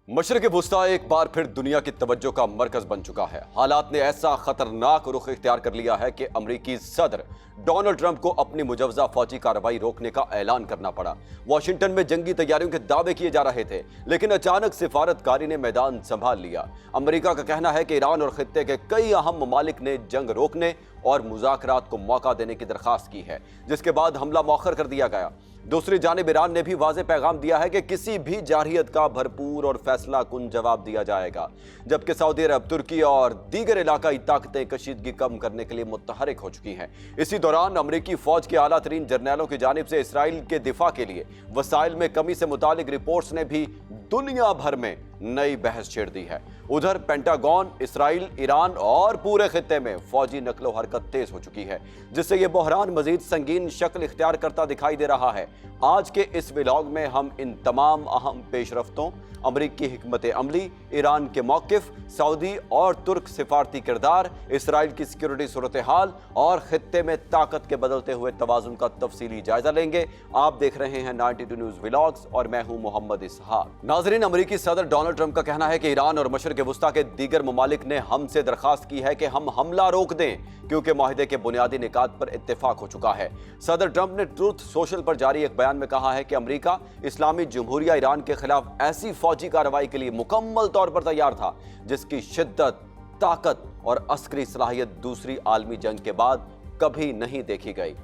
मशरक़ वुस्ता एक बार फिर दुनिया की तवज्जो का मरकज बन चुका है। हालात ने ऐसा खतरनाक रुख इख्तियार कर लिया है कि अमरीकी सदर डोनाल्ड ट्रंप को अपनी मुजव्वज़ा फौजी कार्रवाई रोकने का ऐलान करना पड़ा। वाशिंगटन में जंगी तैयारियों के दावे किए जा रहे थे, लेकिन अचानक सिफारतकारी ने मैदान संभाल लिया। अमरीका का कहना है कि ईरान और खित्ते के कई अहम ममालिक ने जंग रोकने और मुज़ाकरात को मौका देने की दरख्वास्त की है, जिसके बाद हमला मौखर कर दिया गया। दूसरी जानिब ईरान ने भी वाज़ेह पैगाम दिया है कि किसी भी जारहियत का भरपूर और फैसला कुन जवाब दिया जाएगा, जबकि सऊदी अरब, तुर्की और दीगर इलाकाई ताकतें कशीदगी कम करने के लिए मुतहरिक हो चुकी हैं। इसी दौरान अमरीकी फौज के आला तरीन जर्नैलों की जानिब से इसराइल के दिफा के लिए वसाइल में कमी से मुतालिक रिपोर्ट्स ने भी दुनिया भर में नई बहस छेड़ दी है। उधर पेंटागन, इसराइल, ईरान और पूरे खित्ते में फौजी नकलो हरकत तेज हो चुकी है, जिससे यह बहरान मजीद संगीन शक्ल इख्तियार करता दिखाई दे रहा है। आज के इस व्लॉग में हम इन तमाम अहम पेशरफ्तों, अमरीकी हिकमत अमली, ईरान के मौक़िफ़, सऊदी और तुर्क सिफारती किरदार, इसराइल की सिक्योरिटी सूरत हाल और खित्ते में ताकत के बदलते हुए तवाज़ुन का तफसीली जायजा लेंगे। आप देख रहे हैं 92 न्यूज़ व्लॉग्स और मैं हूं मोहम्मद इसहाक। नाज़रीन, अमरीकी सदर डोनाल्ड ट्रंप का कहना है कि ईरान और मशरक़ वुस्ता के दीगर ममालिक ने हमसे दरख्वास्त की है कि हम हमला रोक दें, क्योंकि माहिदे के बुनियादी निकात पर इत्तेफाक हो चुका है। सदर ट्रंप ने ट्रूथ सोशल पर जारी एक बयान में कहा है कि अमरीका इस्लामी जमहूरिया ईरान के खिलाफ ऐसी फौजी कार्रवाई के लिए मुकम्मल तौर पर तैयार था जिसकी शिद्दत, ताकत और अस्करी सलाहियत दूसरी आलमी जंग के बाद कभी नहीं देखी गई।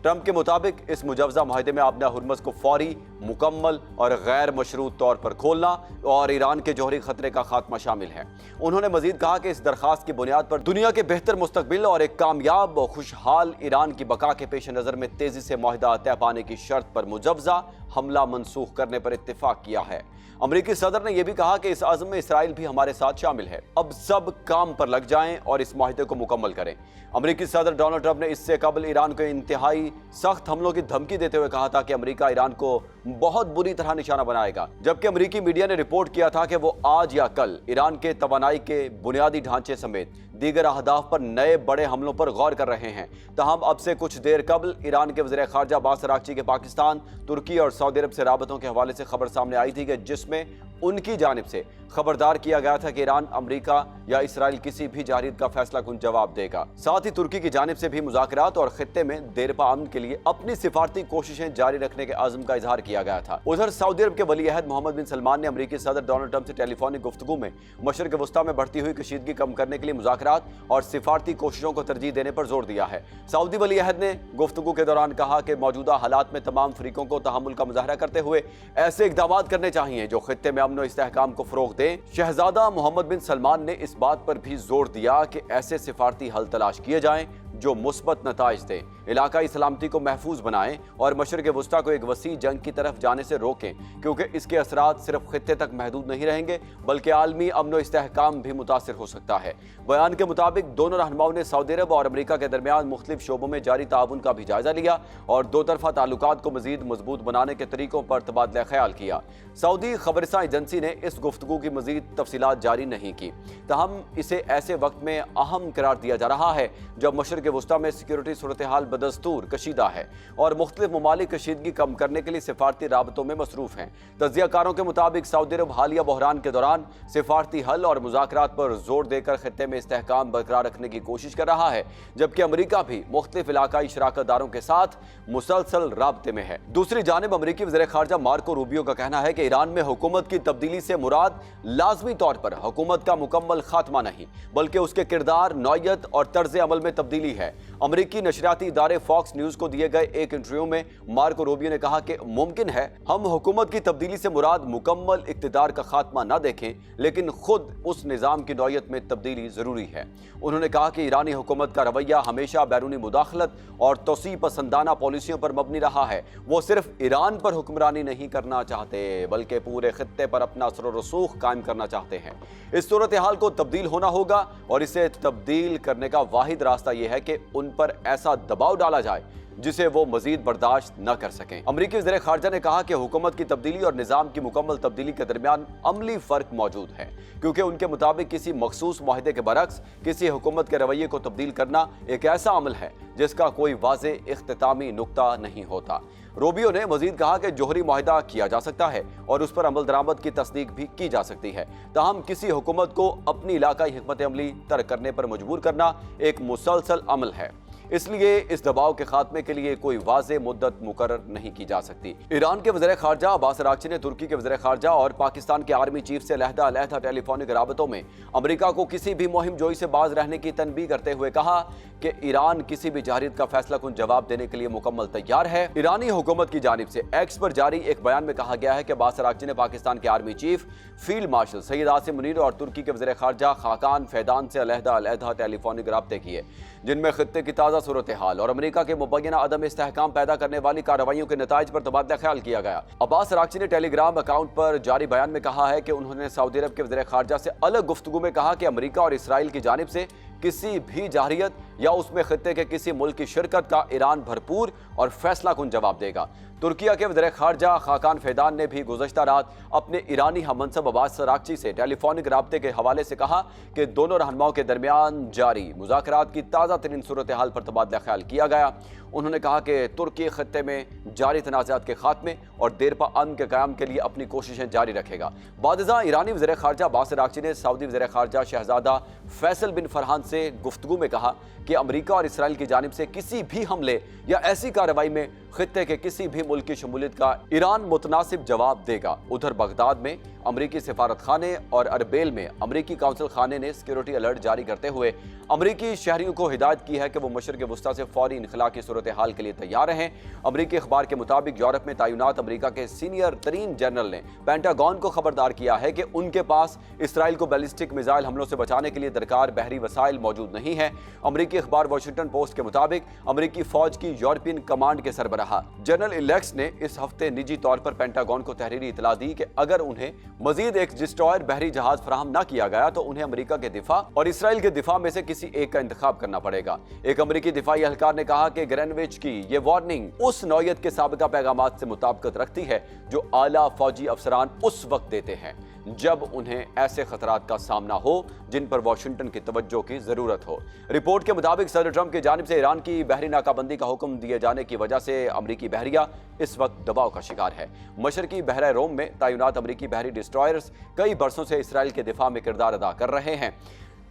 ट्रंप के मुताबिक इस मुजवजा माहिदे में आपने हुर्मस को फौरी, मुकम्मल और गैर मशरूत तौर पर खोलना और ईरान के जौहरी खतरे का खात्मा शामिल है। उन्होंने मजीद कहा कि इस दरख्वास्त की बुनियाद पर दुनिया के बेहतर मुस्तकबिल और एक कामयाब और खुशहाल ईरान की बका के पेश नज़र में तेज़ी से मुआहिदा तय पाने की शर्त पर मुजवजा हमला मनसूख करने पर इत्तेफाक किया है। अमरीकी सदर ने यह भी कहा कि इस आज़म में इसराइल भी हमारे साथ शामिल है। अब सब काम पर लग जाएं और इस मुआहिदे को मुकम्मल करें। अमरीकी सदर डोनाल्ड ट्रंप ने इससे कबल ईरान को इंतहाई सख्त हमलों की धमकी देते हुए कहा था कि अमरीका ईरान को बहुत बुरी तरह निशाना बनाएगा, जबकि अमरीकी मीडिया ने रिपोर्ट किया था कि वो आज या कल ईरान के तवानाई के बुनियादी ढांचे समेत दीगर अहदाफ पर नए बड़े हमलों पर गौर कर रहे हैं। तहम अब से कुछ देर कबल ईरान के वज़ीर ख़ारजा अब्बास अराग़ची के पाकिस्तान, तुर्की और सऊदी अरब से राबतों के हवाले से खबर सामने आई थी कि जिसमें उनकी जानिब से खबरदार किया गया था कि ईरान, अमरीका या इसराइल किसी भी जारहियत का फैसला कुन जवाब देगा। साथ ही तुर्की की जानिब से भी मुज़ाकरात और खित्ते में देरपा अमन के लिए अपनी सिफारती कोशिशें जारी रखने के आज़म का इजहार किया गया था। उधर सऊदी अरब के वली अहद मोहम्मद बिन सलमान ने अमरीकी सदर डोनाल्ड ट्रंप से टेलीफोनिक गुफ्तगू में मशरक़ वुस्ता में बढ़ती हुई कशीदगी कम करने के लिए मुज़ाकरात और सिफारती कोशिशों को तरजीह देने पर जोर दिया है। सऊदी वली अहद ने गुफ्तगू के दौरान कहा कि मौजूदा हालात में तमाम फरीकों को तहम्मुल का मुजाहरा करते हुए ऐसे इक़दामात करने चाहिए जो खित्ते में अमन और इस्तेहकाम को फ़रोग़ दें। शहज़ादा मोहम्मद बिन सलमान ने इस बात पर भी जोर दिया कि ऐसे सिफारती हल तलाश किए जाएं जो मुस्बत नताइज दें, इलाकाई सलामती को महफूज बनाएं और मशरक़ वुस्ता को एक वसी जंग की तरफ जाने से रोकें, क्योंकि इसके असरात सिर्फ खित्ते तक महदूद नहीं रहेंगे बल्कि आलमी अमन और इस्तेहकाम भी मुतासिर हो सकता है। बयान के मुताबिक दोनों रहनुमाओं ने सऊदी अरब और अमरीका के दरमियान मुख्तलिफ शोबों में जारी ताउन का भी जायजा लिया और दो तरफा ताल्लुकात को मजीद मजबूत बनाने के तरीकों पर तबादला ख्याल किया। सऊदी खबरसां एजेंसी ने इस गुफ्तगू की मजीद तफसीलात जारी नहीं की, तहम इसे ऐसे वक्त में अहम करार दिया जा रहा है जब मशरक़ वुस्ता में सिक्योरिटी सूरत हाल बदस्तूर कशीदा है और मुख्तलिफ ममालिक कशीदगी कम करने के लिए सिफारती राबतों में मसरूफ हैं। तज्ज़ियाकारों के मुताबिक सऊदी अरब हालिया बहरान के दौरान सिफारती हल और मुज़ाकरात पर जोर देकर खित्ते में इस्तेहकाम बरकरार रखने की कोशिश कर रहा है, जबकि अमरीका भी मुख्तलिफ इलाकाई शराकतदारों के साथ मुसलसल राबते में है। दूसरी जानिब अमरीकी वज़ीर ख़ारजा मार्को रूबियो का कहना है कि ईरान में हुकूमत की तब्दीली से मुराद लाजमी तौर पर हुकूमत का मुकम्मल खात्मा नहीं बल्कि उसके किरदार, नौयत और तर्ज अमल में तब्दीली है। अमरीकी नशरियाती इदारे फॉक्स न्यूज़ को दिए गए एक इंटरव्यू में मार्को रूबियो ने कहा कि मुमकिन है हम हुकूमत की तब्दीली से मुराद मुकम्मल इक़्तिदार का खात्मा न देखें, लेकिन खुद उस निज़ाम की नौयत में तब्दीली ज़रूरी है। उन्होंने कहा कि ईरानी हुकूमत का रवैया हमेशा बैरूनी मुदाखलत और तोसी पसंदाना पॉलिसियों पर मबनी रहा है। वो सिर्फ ईरान पर हुक्मरानी नहीं करना चाहते बल्कि पूरे खित्ते पर अपना असर और रसूख कायम करना चाहते हैं। इस सूरत हाल को तब्दील होना होगा और इसे तब्दील करने का वाहिद रास्ता यह है कि उन पर ऐसा दबाव डाला जाए जिसे वो मजीद बर्दाश्त न कर सकें। अमरीकी वज़ीर ख़ारजा ने कहा कि हुकूमत की तब्दीली और निज़ाम की मुकम्मल तब्दीली के दरमियान अमली फ़र्क मौजूद है, क्योंकि उनके मुताबिक किसी मखसूस मुआहिदे के बरक्स किसी हुकूमत के रवैये को तब्दील करना एक ऐसा अमल है जिसका कोई वाज़ेह इख्तितामी नुक्ता नहीं होता। روبیو نے مزید کہا کہ جوہری معاہدہ کیا جا سکتا ہے اور اس پر عمل درآمد کی تصدیق بھی کی جا سکتی ہے، تاہم کسی حکومت کو اپنی علاقائی حکمت عملی ترک کرنے پر مجبور کرنا ایک مسلسل عمل ہے، اس لیے اس دباؤ کے خاتمے کے لیے کوئی واضح مدت مقرر نہیں کی جا سکتی۔ ایران کے وزیر خارجہ عباس اراغچی نے ترکی کے وزیر خارجہ اور پاکستان کے آرمی چیف سے علیحدہ ٹیلی فونک رابطوں میں امریکہ کو کسی بھی مہم جوئی سے باز رہنے کی تنبیہ کرتے ہوئے کہا کہ ایران کسی بھی جارحیت کا فیصلہ کن جواب دینے کے لیے مکمل تیار ہے۔ ایرانی حکومت کی جانب سے ایکس پر جاری ایک بیان میں کہا گیا ہے کہ عباس اراغچی نے پاکستان کے army chief field marshal Syed Asim Munir اور ترکی کے وزیر خارجہ خاقان فیدان سے علیحدہ ٹیلی فونک رابطے کیے، جن میں خطے کی تازہ صورتحال اور امریکہ کے مبینہ عدم استحکام پیدا کرنے والی کارروائیوں کے نتائج پر تبادلہ خیال کیا گیا۔ عباس اراغچی نے ٹیلی گرام اکاؤنٹ پر جاری بیان میں کہا ہے کہ انہوں نے سعودی عرب کے وزیر خارجہ سے الگ گفتگو میں کہا کہ امریکہ اور اسرائیل کی جانب سے کسی بھی جارحیت یا اس میں خطے کے کسی ملک کی شرکت کا ایران بھرپور اور فیصلہ کن جواب دے گا۔ ترکیہ کے وزیر خارجہ خاقان فیدان نے بھی گزشتہ رات اپنے ایرانی ہم منصب عباس اراغچی سے ٹیلی فونک رابطے کے حوالے سے کہا کہ دونوں رہنماؤں کے درمیان جاری مذاکرات کی تازہ ترین صورتحال پر تبادلہ خیال کیا گیا۔ انہوں نے کہا کہ ترکی خطے میں جاری تنازعات کے خاتمے اور دیرپا امن کے قیام کے لیے اپنی کوششیں جاری رکھے گا۔ بعد ازاں ایرانی وزیر خارجہ عباس اراغچی نے سعودی وزیر خارجہ شہزادہ فیصل بن فرحان سے گفتگو میں کہا کہ امریکہ اور اسرائیل کی جانب سے کسی بھی حملے یا ایسی کارروائی میں خطے کے کسی بھی ملک کی شمولیت کا ایران متناسب جواب دے گا۔ ادھر بغداد میں امریکی سفارت خانے اور اربیل میں امریکی کونسل خانے نے سیکیورٹی الرٹ جاری کرتے ہوئے امریکی شہریوں کو ہدایت کی ہے کہ وہ مشرق وسطی سے فوری انخلاء کی صورتحال کے لیے تیار رہیں۔ امریکی اخبار کے مطابق یورپ میں تعینات امریکہ کے سینئر ترین جنرل نے پینٹاگون کو خبردار کیا ہے کہ ان کے پاس اسرائیل کو بیلسٹک میزائل حملوں سے بچانے کے لیے درکار بحری وسائل موجود نہیں ہیں۔ امریکی اخبار واشنگٹن پوسٹ کے مطابق امریکی فوج کی یورپین کمانڈ کے سربراہ جنرل الیکس نے اس ہفتے نجی طور پر پینٹاگون کو تحریری اطلاع دی کہ اگر انہیں مزید ایک ڈسٹرائر بحری جہاز فراہم نہ کیا گیا تو انہیں امریکہ کے دفاع اور اسرائیل کے دفاع میں سے کسی ایک کا انتخاب کرنا پڑے گا۔ ایک امریکی دفاعی اہلکار نے کہا کہ گرینوچ کی یہ وارننگ اس نوعیت کے سابقہ پیغامات سے مطابقت رکھتی ہے جو اعلیٰ فوجی افسران اس وقت دیتے ہیں جب انہیں ایسے خطرات کا سامنا ہو جن پر واشنگٹن کی توجہ کی ضرورت ہو۔ رپورٹ کے مطابق صدر ٹرمپ کی جانب سے ایران کی بحری ناکہ بندی کا حکم دیے جانے کی وجہ سے امریکی بحریہ اس وقت دباؤ کا شکار ہے۔ مشرقی بحیرہ روم میں تعینات امریکی بحری ڈسٹرائرز کئی برسوں سے اسرائیل کے دفاع میں کردار ادا کر رہے ہیں۔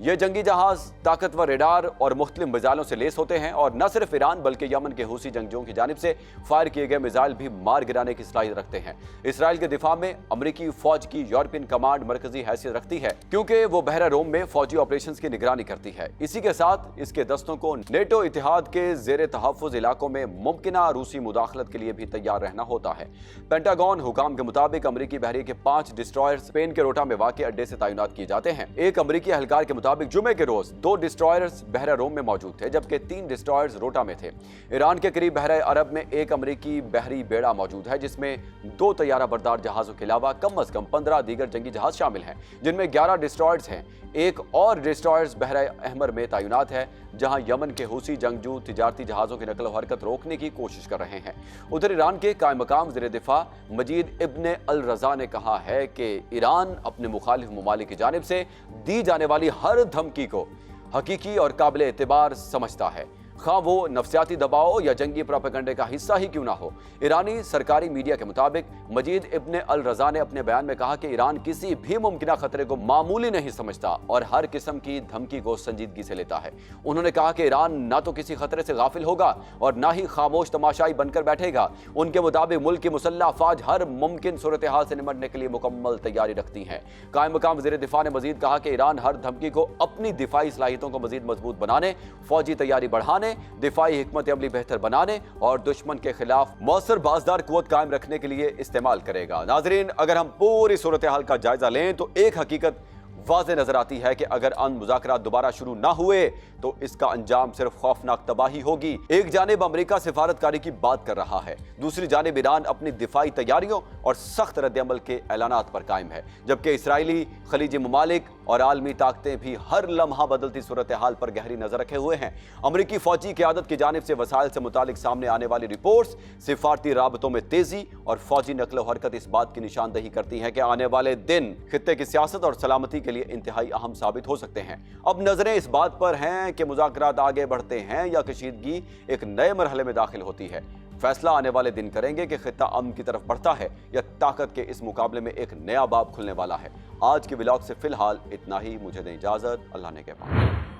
یہ جنگی جہاز طاقتور ریڈار اور مختلف میزائلوں سے لیس ہوتے ہیں اور نہ صرف ایران بلکہ یمن کے حوثی جنگجوؤں کی جانب سے فائر کیے گئے میزائل بھی مار گرانے کی صلاحیت رکھتے ہیں۔ اسرائیل کے دفاع میں امریکی فوج کی یورپین کمانڈ مرکزی حیثیت رکھتی ہے کیونکہ وہ بحیرہ روم میں فوجی آپریشنز کی نگرانی کرتی ہے۔ اسی کے ساتھ اس کے دستوں کو نیٹو اتحاد کے زیر تحفظ علاقوں میں ممکنہ روسی مداخلت کے لیے بھی تیار رہنا ہوتا ہے۔ پینٹاگون حکام کے مطابق امریکی بحریہ کے 5 ڈسٹرائر اسپین کے روٹا میں واقع اڈے سے تعینات کیے جاتے ہیں۔ ایک امریکی اہلکار کے مطابق جمعے کے روز 2 ڈسٹرائرز بحیرہ روم میں موجود تھے جبکہ 3 ڈسٹرائرز روٹا میں تھے۔ ایران کے قریب بحیرہ عرب میں ایک امریکی بحری بیڑا موجود ہے جس میں 2 طیارہ بردار جہازوں کے علاوہ کم از کم 15 دیگر جنگی جہاز شامل ہیں جن میں 11 ڈسٹرائرز ہیں۔ ایک اور ڈسٹرائرز بحیرہ احمر میں تعینات ہے جہاں یمن کے حوثی جنگجو تجارتی جہازوں کی نقل و حرکت روکنے کی کوشش کر رہے ہیں۔ ادھر ایران کے قائم مقام وزیر دفاع مجید ابن الرضا نے کہا ہے کہ ایران اپنے مخالف ممالک کی جانب سے دی جانے والی ہر دھمکی کو حقیقی اور قابل اعتبار سمجھتا ہے، خواہ وہ نفسیاتی دباؤ یا جنگی پروپیگنڈے کا حصہ ہی کیوں نہ ہو۔ ایرانی سرکاری میڈیا کے مطابق مجید ابن الرضا نے اپنے بیان میں کہا کہ ایران کسی بھی ممکنہ خطرے کو معمولی نہیں سمجھتا اور ہر قسم کی دھمکی کو سنجیدگی سے لیتا ہے۔ انہوں نے کہا کہ ایران نہ تو کسی خطرے سے غافل ہوگا اور نہ ہی خاموش تماشائی بن کر بیٹھے گا۔ ان کے مطابق ملک کی مسلح افواج ہر ممکن صورتحال سے نمٹنے کے لیے مکمل تیاری رکھتی ہیں۔ قائم مقام وزیر دفاع نے مزید کہا کہ ایران ہر دھمکی کو اپنی دفاعی صلاحیتوں کو مزید مضبوط بنانے، فوجی تیاری بڑھانے، دفاعی حکمت عملی بہتر بنانے اور دشمن کے خلاف مؤثر بازدار قوت قائم رکھنے کے لیے استعمال کرے گا۔ ناظرین، اگر ہم پوری صورتحال کا جائزہ لیں تو ایک حقیقت واضح نظر آتی ہے کہ اگر ان مذاکرات دوبارہ شروع نہ ہوئے تو اس کا انجام صرف خوفناک تباہی ہوگی۔ ایک جانب امریکہ سفارتکاری کی بات کر رہا ہے، دوسری جانب ایران اپنی دفاعی تیاریوں اور سخت رد عمل کے اعلانات پر قائم ہے، جبکہ اسرائیلی، خلیجی ممالک اور عالمی طاقتیں بھی ہر لمحہ بدلتی صورتحال پر گہری نظر رکھے ہوئے ہیں۔ امریکی فوجی قیادت کی جانب سے وسائل سے متعلق سامنے آنے والی رپورٹس سفارتی رابطوں میں تیزی اور فوجی نقل و حرکت اس بات کی نشاندہی کرتی ہیں کہ آنے والے دن خطے کی سیاست اور سلامتی کے لیے انتہائی اہم ثابت ہو سکتے ہیں۔ اب نظریں اس بات پر ہیں کہ مذاکرات آگے بڑھتے ہیں یا کشیدگی ایک نئے مرحلے میں داخل ہوتی ہے۔ फैसला आने वाले दिन करेंगे कि खित्ता अमन की तरफ बढ़ता है या ताकत के इस मुकाबले में एक नया बाब खुलने वाला है। आज के व्लॉग से फिलहाल इतना ही। मुझे दें इजाजत। अल्लाह ने के पास।